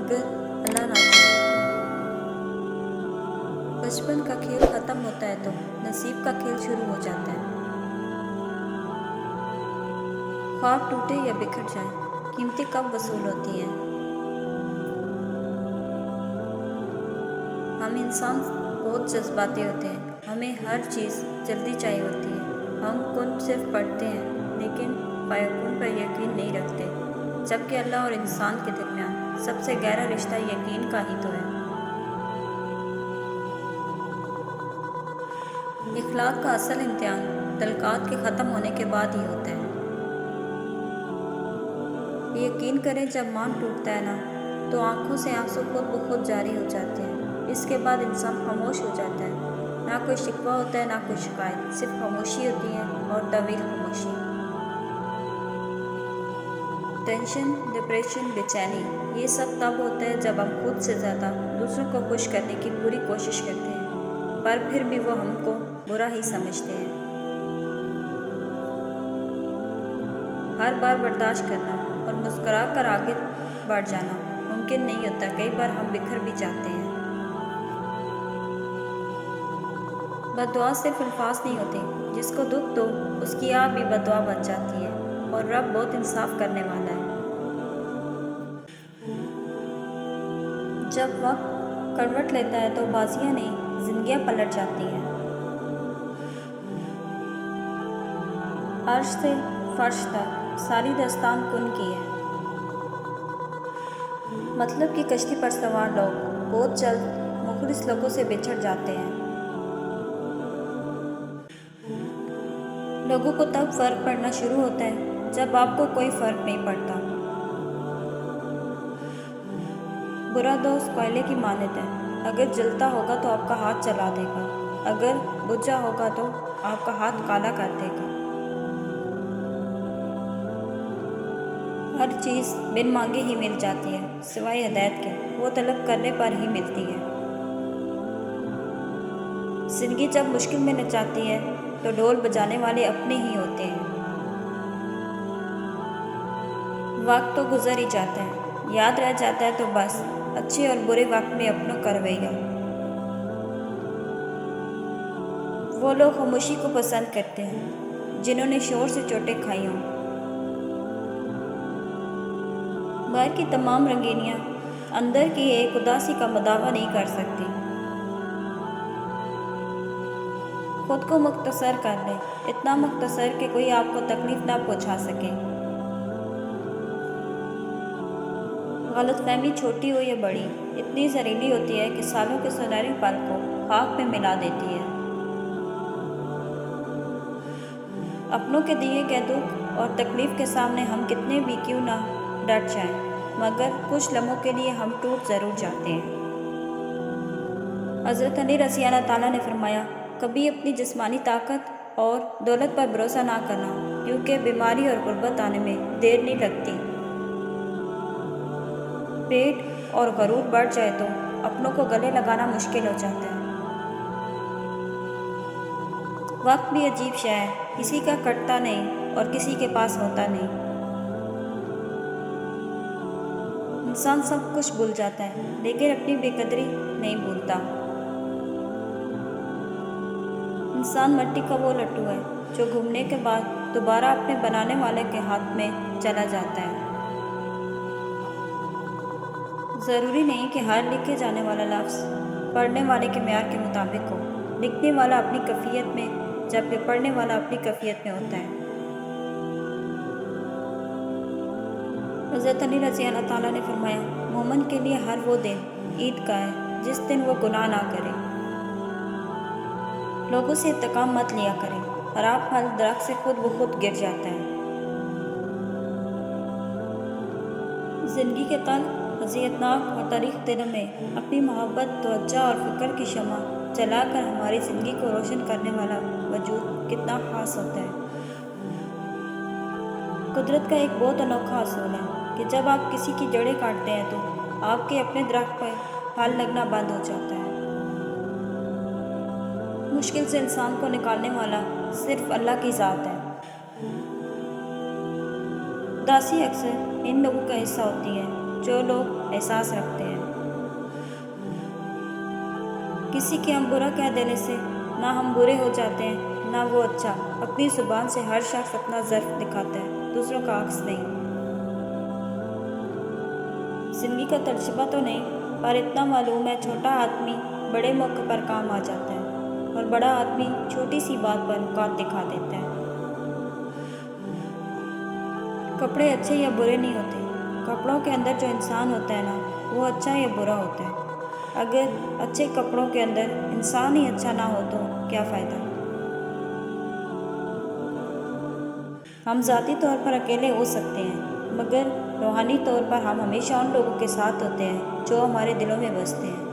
اگر اللہ نہ چاہے۔ بچپن کا کھیل ختم ہوتا ہے تو نصیب کا کھیل شروع ہو جاتا ہے۔ خواب ٹوٹے یا بکھر جائیں، قیمتیں کب وصول ہوتی ہیں؟ ہم انسان بہت جذباتی ہوتے ہیں، ہمیں ہر چیز جلدی چاہیے ہوتی ہے۔ ہم کن صرف پڑھتے ہیں لیکن فیکون پر یقین نہیں رکھتے، جبکہ اللہ اور انسان کے درمیان سب سے گہرا رشتہ یقین کا ہی تو ہے۔ اخلاق کا اصل امتحان تعلقات کے ختم ہونے کے بعد ہی ہوتا ہے۔ یقین کریں جب مان ٹوٹتا ہے نا تو آنکھوں سے آنسو خود بخود جاری ہو جاتے ہیں۔ اس کے بعد انسان خاموش ہو جاتا ہے، نہ کوئی شکوہ ہوتا ہے نہ کوئی شکایت، صرف خاموشی ہوتی ہے اور طویل خاموشی۔ ٹینشن، ڈپریشن، بے چینی، یہ سب تب ہوتا ہے جب ہم خود سے زیادہ دوسروں کو خوش کرنے کی پوری کوشش کرتے ہیں، پر پھر بھی وہ ہم کو برا ہی سمجھتے ہیں۔ ہر بار برداشت کرنا اور مسکرا کر آگے بڑھ جانا ممکن نہیں ہوتا، کئی بار ہم بکھر بھی جاتے ہیں۔ بد دعا صرف الفاظ نہیں ہوتے، جس کو دکھ دو اس کی آپ بھی بد دعا بن جاتی ہے، اور رب بہت انصاف کرنے والا ہے۔ جب وقت کروٹ لیتا ہے تو بازیاں نہیں زندگیاں پلٹ جاتی ہیں۔ عرش سے فرش تک ساری داستان کن کی ہے۔ مطلب کی کشتی پر سوار لوگ بہت جلد مخلص لوگوں سے بچھڑ جاتے ہیں۔ لوگوں کو تب فرق پڑنا شروع ہوتا ہے جب آپ کو کوئی فرق نہیں پڑتا۔ برا دوست کوئلے کی مانند ہے، اگر جلتا ہوگا تو آپ کا ہاتھ جلا دے گا، اگر بجھا ہوگا تو آپ کا ہاتھ کالا کر دے گا۔ ہر چیز بن مانگے ہی مل جاتی ہے سوائے ہدایت کے، وہ طلب کرنے پر ہی ملتی ہے۔ زندگی جب مشکل میں نچاتی ہے تو ڈھول بجانے والے اپنے ہی ہوتے ہیں۔ وقت تو گزر ہی جاتا ہے، یاد رہ جاتا ہے تو بس اچھے اور برے وقت میں اپنوں کا رویہ۔ وہ لوگ خاموشی کو پسند کرتے ہیں جنہوں نے شور سے چوٹیں کھائی ہوں۔ باہر کی تمام رنگینیاں اندر کی ایک اداسی کا مداوع نہیں کر سکتی۔ خود کو مختصر کر لیں، اتنا مختصر کہ کوئی آپ کو تکلیف نہ پہنچا سکے۔ غلط فہمی چھوٹی ہو یا بڑی اتنی زہریلی ہوتی ہے کہ سالوں کے سنہرے پل کو خاک میں ملا دیتی ہے۔ اپنوں کے دیے گئے دکھ اور تکلیف کے سامنے ہم کتنے بھی کیوں نہ ڈٹ جائیں، مگر کچھ لمحوں کے لیے ہم ٹوٹ ضرور جاتے ہیں۔ حضرت علی رضی اللہ تعالیٰ نے فرمایا، کبھی اپنی جسمانی طاقت اور دولت پر بھروسہ نہ کرنا، کیونکہ بیماری اور غربت آنے میں دیر نہیں لگتی۔ پیٹ اور غرور بڑھ جائے تو اپنوں کو گلے لگانا مشکل ہو جاتا ہے۔ وقت بھی عجیب شے ہے، کسی کا کٹتا نہیں اور کسی کے پاس ہوتا نہیں۔ انسان سب کچھ بھول جاتا ہے لیکن اپنی بے قدری نہیں بھولتا۔ انسان مٹی کا وہ لٹو ہے جو گھومنے کے بعد دوبارہ اپنے بنانے والے کے ہاتھ میں چلا جاتا ہے۔ ضروری نہیں کہ ہر لکھے جانے والا لفظ پڑھنے والے کے معیار کے مطابق ہو، لکھنے والا اپنی کیفیت میں جبکہ پڑھنے والا اپنی کیفیت میں ہوتا ہے۔ حضرت علی رضی اللہ تعالیٰ نے فرمایا، مومن کے لیے ہر وہ دن عید کا ہے جس دن وہ گناہ نہ کرے۔ لوگوں سے انتقام مت لیا کریں، خراب پھل درخت سے خود بخود گر جاتا ہے۔ زندگی کے تلخ، اذیتناک اور تاریک دنوں میں اپنی محبت، توجہ اور فکر کی شمع جلا کر ہماری زندگی کو روشن کرنے والا وجود کتنا خاص ہوتا ہے۔ قدرت کا ایک بہت انوکھا اصول ہے کہ جب آپ کسی کی جڑیں کاٹتے ہیں تو آپ کے اپنے درخت پر پھل لگنا بند ہو جاتا ہے۔ مشکل سے انسان کو نکالنے والا صرف اللہ کی ذات ہے۔ اداسی اکثر ان لوگوں کا حصہ ہوتی ہے جو لوگ احساس رکھتے ہیں۔ کسی کے ہم برا کہہ دینے سے نہ ہم برے ہو جاتے ہیں نہ وہ اچھا۔ اپنی زبان سے ہر شخص اپنا ظرف دکھاتا ہے، دوسروں کا عکس نہیں۔ زندگی کا تجربہ تو نہیں، پر اتنا معلوم ہے چھوٹا آدمی بڑے موقع پر کام آ جاتا ہے اور بڑا آدمی چھوٹی سی بات پر اوقات دکھا دیتا ہے۔ کپڑے اچھے یا برے نہیں ہوتے، کپڑوں کے اندر جو انسان ہوتا ہے نا، وہ اچھا یا برا ہوتا ہے۔ اگر اچھے کپڑوں کے اندر انسان ہی اچھا نہ ہو تو کیا فائدہ؟ ہم ذاتی طور پر اکیلے ہو سکتے ہیں، مگر روحانی طور پر ہم ہمیشہ ان لوگوں کے ساتھ ہوتے ہیں جو ہمارے دلوں میں بستے ہیں۔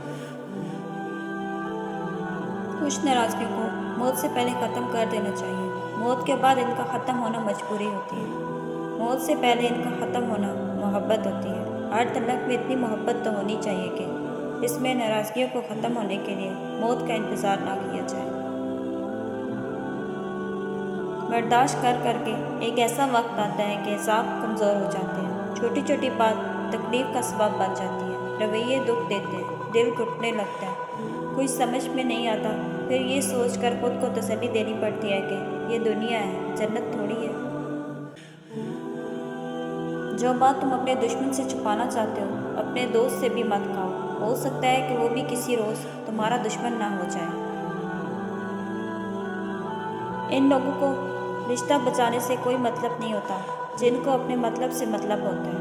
کچھ ناراضگیوں کو موت سے پہلے ختم کر دینا چاہیے۔ موت کے بعد ان کا ختم ہونا مجبوری ہوتی ہے، موت سے پہلے ان کا ختم ہونا محبت ہوتی ہے۔ ہر تعلق میں اتنی محبت تو ہونی چاہیے کہ اس میں ناراضگیوں کو ختم ہونے کے لیے موت کا انتظار نہ کیا جائے۔ برداشت کر کر کے ایک ایسا وقت آتا ہے کہ اعصاب کمزور ہو جاتے ہیں، چھوٹی چھوٹی بات تکلیف کا سبب بن جاتی ہے، رویے دکھ دیتے ہیں، دل گھٹنے لگتا ہے، کچھ سمجھ میں نہیں آتا، پھر یہ سوچ کر خود کو تسلی دینی پڑتی ہے کہ یہ دنیا ہے، جنت تھوڑی ہے۔ جو بات تم اپنے دشمن سے چھپانا چاہتے ہو اپنے دوست سے بھی مت کہو، ہو سکتا ہے کہ وہ بھی کسی روز تمہارا دشمن نہ ہو جائے۔ ان لوگوں کو رشتہ بچانے سے کوئی مطلب نہیں ہوتا جن کو اپنے مطلب سے مطلب ہوتا ہے۔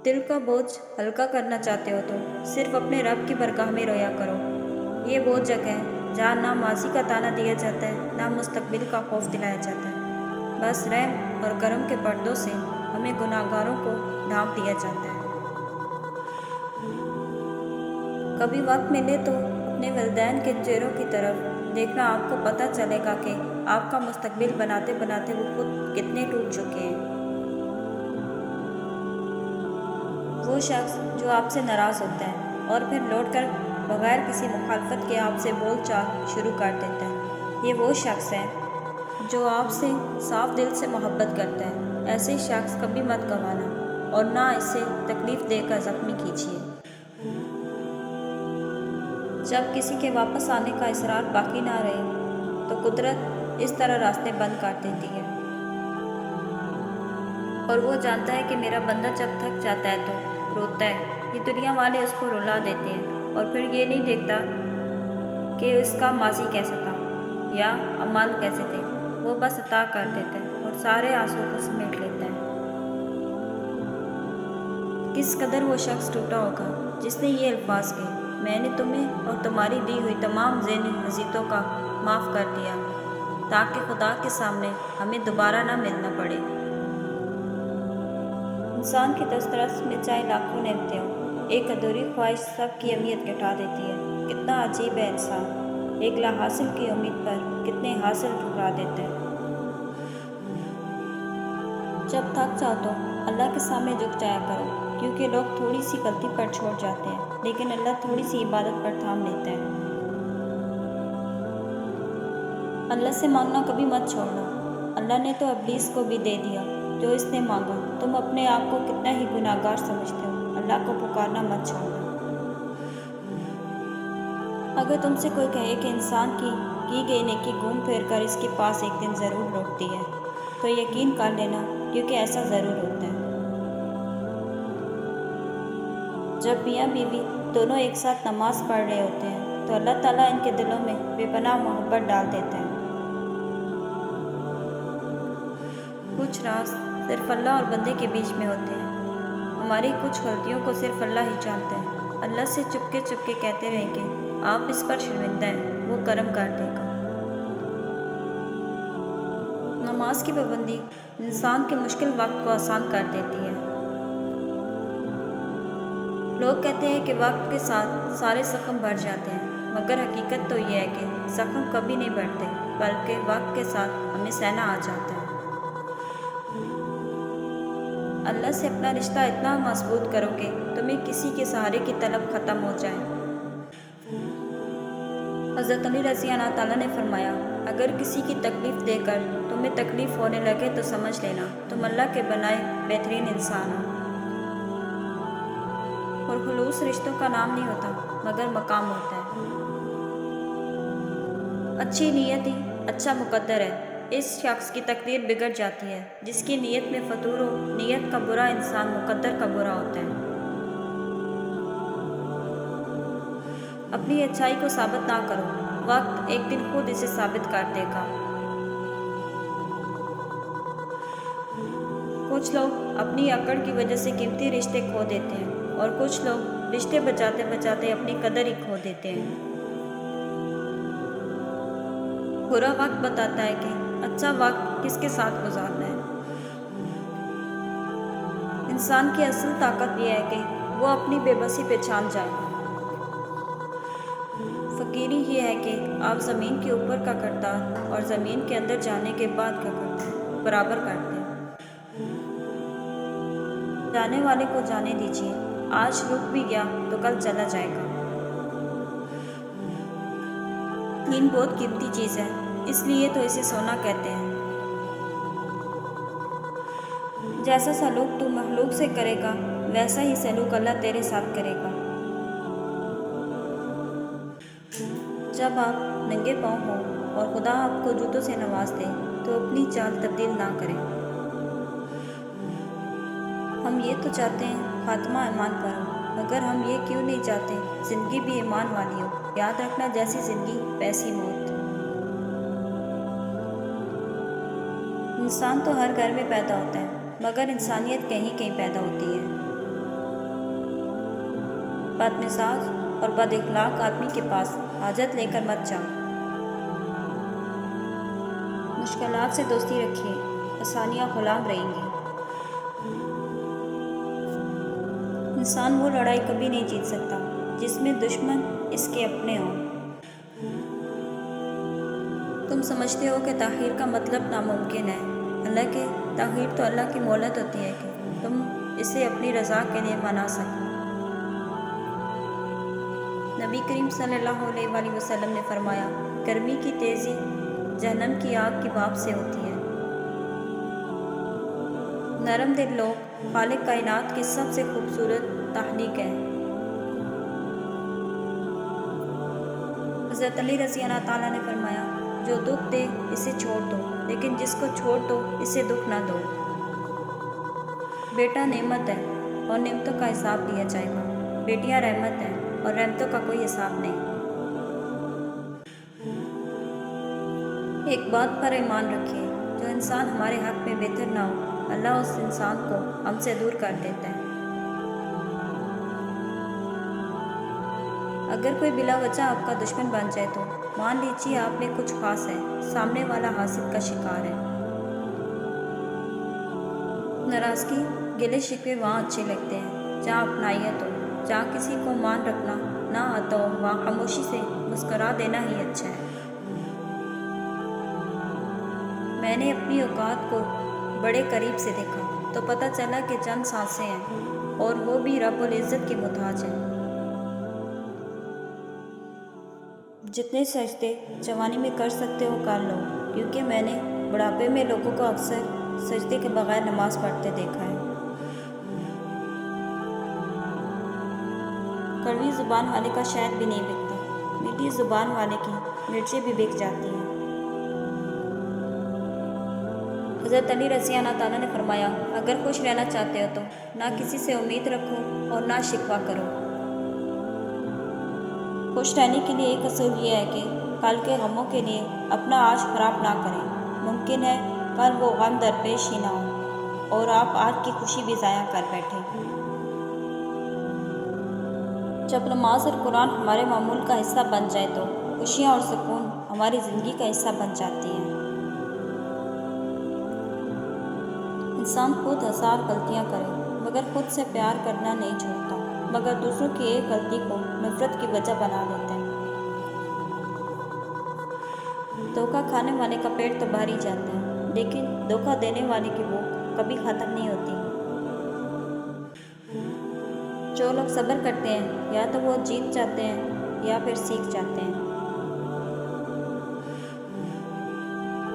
دل کا بوجھ ہلکا کرنا چاہتے ہو تو صرف اپنے رب کی بارگاہ میں رویا کرو۔ یہ وہ جگہ ہے جہاں نہ ماضی کا تانا دیا جاتا ہے نہ مستقبل کا خوف دلایا جاتا ہے، بس رحم اور کرم کے پردوں سے ہمیں گناہگاروں کو ڈھانپ دیا جاتا ہے۔ کبھی وقت ملے تو اپنے والدین کے چہروں کی طرف دیکھنا، آپ کو پتہ چلے گا کہ آپ کا مستقبل بناتے بناتے وہ خود کتنے ٹوٹ چکے ہیں۔ وہ شخص جو آپ سے ناراض ہوتا ہے اور پھر لوٹ کر بغیر کسی مخالفت کے آپ سے بول چال شروع کر دیتا ہے، یہ وہ شخص ہے جو آپ سے صاف دل سے محبت کرتا ہے۔ ایسے شخص کبھی مت گنوانا اور نہ اسے تکلیف دے کر زخمی کیجیے۔ جب کسی کے واپس آنے کا اصرار باقی نہ رہے تو قدرت اس طرح راستے بند کر دیتی ہے، اور وہ جانتا ہے کہ میرا بندہ جب تھک جاتا ہے تو روتا ہے۔ یہ دنیا والے اس کو رلا دیتے ہیں اور پھر یہ نہیں دیکھتا کہ اس کا ماضی کیسا تھا یا اعمال کیسے تھے، وہ بس عطا کر دیتا ہے اور سارے آنسوں کو سمیٹ لیتا ہے۔ کس قدر وہ شخص ٹوٹا ہوگا جس نے یہ الفاظ کہے، میں نے تمہیں اور تمہاری دی ہوئی تمام ذہنی اذیتوں کا معاف کر دیا تاکہ خدا کے سامنے ہمیں دوبارہ نہ ملنا پڑے۔ انسان کی دسترس میں چاہے لاکھوں نعمتیں ہوں، ایک ادھوری خواہش سب کی اہمیت گھٹا دیتی ہے۔ کتنا عجیب ہے انسان، ایک لا حاصل کی امید پر کتنے حاصل ٹھکرا دیتا ہے۔ جب تھک جاؤ تو اللہ کے سامنے جھک جایا کرو، کیونکہ لوگ تھوڑی سی غلطی پر چھوڑ جاتے ہیں لیکن اللہ تھوڑی سی عبادت پر تھام لیتا ہے۔ اللہ سے مانگنا کبھی مت چھوڑنا، اللہ نے تو ابلیس کو بھی دے دیا جو اس نے مانگا۔ تم اپنے آپ کو کتنا ہی گناہگار سمجھتے ہو، اللہ کو پکارنا مت چھوڑنا۔ اگر تم سے کوئی کہے کہ انسان کی گئی نیکی گھوم پھر کر اس کے پاس ایک دن ضرور لوٹتی ہے تو یقین کر لینا، کیونکہ ایسا ضرور ہوتا ہے۔ جب میاں بیوی دونوں ایک ساتھ نماز پڑھ رہے ہوتے ہیں تو اللہ تعالیٰ ان کے دلوں میں بے پناہ محبت ڈال دیتا ہے۔ کچھ راز صرف اللہ اور بندے کے بیچ میں ہوتے ہیں، ہماری کچھ غلطیوں کو صرف اللہ ہی جانتا ہے۔ اللہ سے چپکے چپکے کہتے رہیں کہ آپ اس پر شرمندہ ہیں، وہ کرم کر دے گا۔ نماز کی پابندی انسان کے مشکل وقت کو آسان کر دیتی ہے۔ لوگ کہتے ہیں کہ وقت کے ساتھ سارے زخم بھر جاتے ہیں، مگر حقیقت تو یہ ہے کہ زخم کبھی نہیں بھرتے، بلکہ وقت کے ساتھ ہمیں سہنا آ جاتا ہے۔ اللہ سے اپنا رشتہ اتنا مضبوط کرو کہ تمہیں کسی کے سہارے کی طلب ختم ہو جائے۔ حضرت علی رضی اللہ تعالیٰ نے فرمایا، اگر کسی کی تکلیف دے کر تمہیں تکلیف ہونے لگے تو سمجھ لینا تم اللہ کے بنائے بہترین انسان ہو۔ اور خلوص رشتوں کا نام نہیں ہوتا مگر مقام ہوتا ہے۔ اچھی نیت ہی اچھا مقدر ہے۔ اس شخص کی تقدیر بگڑ جاتی ہے جس کی نیت میں فتور ہو۔ نیت کا برا انسان مقدر کا برا ہوتا ہے۔ اپنی اچھائی کو ثابت نہ کرو، وقت ایک دن خود اسے ثابت کر دے گا۔ کچھ لوگ اپنی اکڑ کی وجہ سے قیمتی رشتے کھو دیتے ہیں اور کچھ لوگ رشتے بچاتے بچاتے اپنی قدر ہی کھو دیتے ہیں۔ برا وقت بتاتا ہے کہ اچھا وقت کس کے ساتھ گزارنا ہے۔ انسان کی اصل طاقت یہ ہے کہ وہ اپنی بے بسی پہچان جائے۔ فقیری یہ ہے کہ آپ زمین کے اوپر کا کردار اور زمین کے اندر جانے کے بعد کا کردار برابر کرتے ہیں۔ جانے والے کو جانے دیجیے، آج رک بھی گیا تو کل چلا جائے گا۔ نیند بہت قیمتی چیز ہے، اس لیے تو اسے سونا کہتے ہیں۔ جیسا سلوک تو مخلوق سے کرے گا ویسا ہی سلوک اللہ تیرے ساتھ کرے گا۔ جب آپ ننگے پاؤں ہوں اور خدا آپ کو جوتوں سے نواز دے تو اپنی چال تبدیل نہ کریں۔ ہم یہ تو چاہتے ہیں خاتمہ ایمان پر ہو، مگر ہم یہ کیوں نہیں چاہتے زندگی بھی ایمان والی ہو۔ یاد رکھنا جیسی زندگی ویسی موت۔ انسان تو ہر گھر میں پیدا ہوتا ہے مگر انسانیت کہیں کہیں پیدا ہوتی ہے۔ بد مزاج اور بد اخلاق آدمی کے پاس حاجت لے کر مت جاؤ۔ مشکلات سے دوستی رکھیے، آسانیاں غلام رہیں گی۔ انسان وہ لڑائی کبھی نہیں جیت سکتا جس میں دشمن اس کے اپنے ہوں۔ تم سمجھتے ہو کہ تاخیر کا مطلب ناممکن ہے، حالانکہ تاخیر تو اللہ کی مہلت ہوتی ہے کہ تم اسے اپنی رضا کے لیے منا سکو۔ نبی کریم صلی اللہ علیہ وآلہ وسلم نے فرمایا، گرمی کی تیزی جہنم کی آگ کی بھاپ سے ہوتی ہے۔ نرم دل لوگ خالق کائنات کی سب سے خوبصورت تخلیق ہیں۔ حضرت علی رضی اللہ تعالیٰ نے فرمایا، جو دکھ دے اسے چھوڑ دو، لیکن جس کو چھوڑ دو اسے دکھ نہ دو۔ بیٹا نعمت ہے اور نعمتوں کا حساب لیا جائے گا، بیٹیاں رحمت ہیں اور رحمتوں کا کوئی حساب نہیں۔ ایک بات پر ایمان رکھیے، جو انسان ہمارے حق میں بہتر نہ ہو، اللہ اس انسان کو ہم سے دور کر دیتا ہے۔ اگر کوئی بلا وجہ آپ کا دشمن بن جائے تو مان لیجیے آپ میں کچھ خاص ہے، سامنے والا حاسد کا شکار ہے۔ ناراضگی گلے شکوے وہاں اچھے لگتے ہیں جہاں اپنائیت ہو، جہاں کسی کو مان رکھنا نہ آتا ہو، وہاں خاموشی سے مسکرا دینا ہی اچھا ہے۔ میں نے اپنی اوقات کو بڑے قریب سے دیکھا تو پتہ چلا کہ چند سانسیں ہیں اور وہ بھی رب العزت کے محتاج ہیں۔ جتنے سجدے جوانی میں کر سکتے ہو کر لو، کیونکہ میں نے بڑھاپے میں لوگوں کو اکثر سجدے کے بغیر نماز پڑھتے دیکھا ہے۔ کڑوی زبان والے کا شہد بھی نہیں بکتا، میٹھی زبان والے کی مرچیں بھی بک جاتی ہیں۔ حضرت علی رضی اللہ تعالیٰ نے فرمایا، اگر خوش رہنا چاہتے ہو تو نہ کسی سے امید رکھو اور نہ شکوہ کرو۔ خوش رہنے کے لیے ایک اصول یہ ہے کہ کل کے غموں کے لیے اپنا آج خراب نہ کریں۔ ممکن ہے کل وہ غم درپیش ہی نہ ہو اور آپ آج کی خوشی بھی ضائع کر بیٹھیں۔ جب نماز اور قرآن ہمارے معمول کا حصہ بن جائے تو خوشیاں اور سکون ہماری زندگی کا حصہ بن جاتی ہیں۔ انسان خود ہزار غلطیاں کرے مگر خود سے پیار کرنا نہیں چھوڑتا، مگر دوسروں کی ایک غلطی کو نفرت کی وجہ بنا دیتا ہے۔ دھوکہ کھانے والے کا پیٹ تو بھر ہی جاتا ہے، لیکن دھوکہ دینے والے کی بھوک کبھی ختم نہیں ہوتی۔ جو لوگ صبر کرتے ہیں یا تو وہ جیت جاتے ہیں یا پھر سیکھ جاتے ہیں۔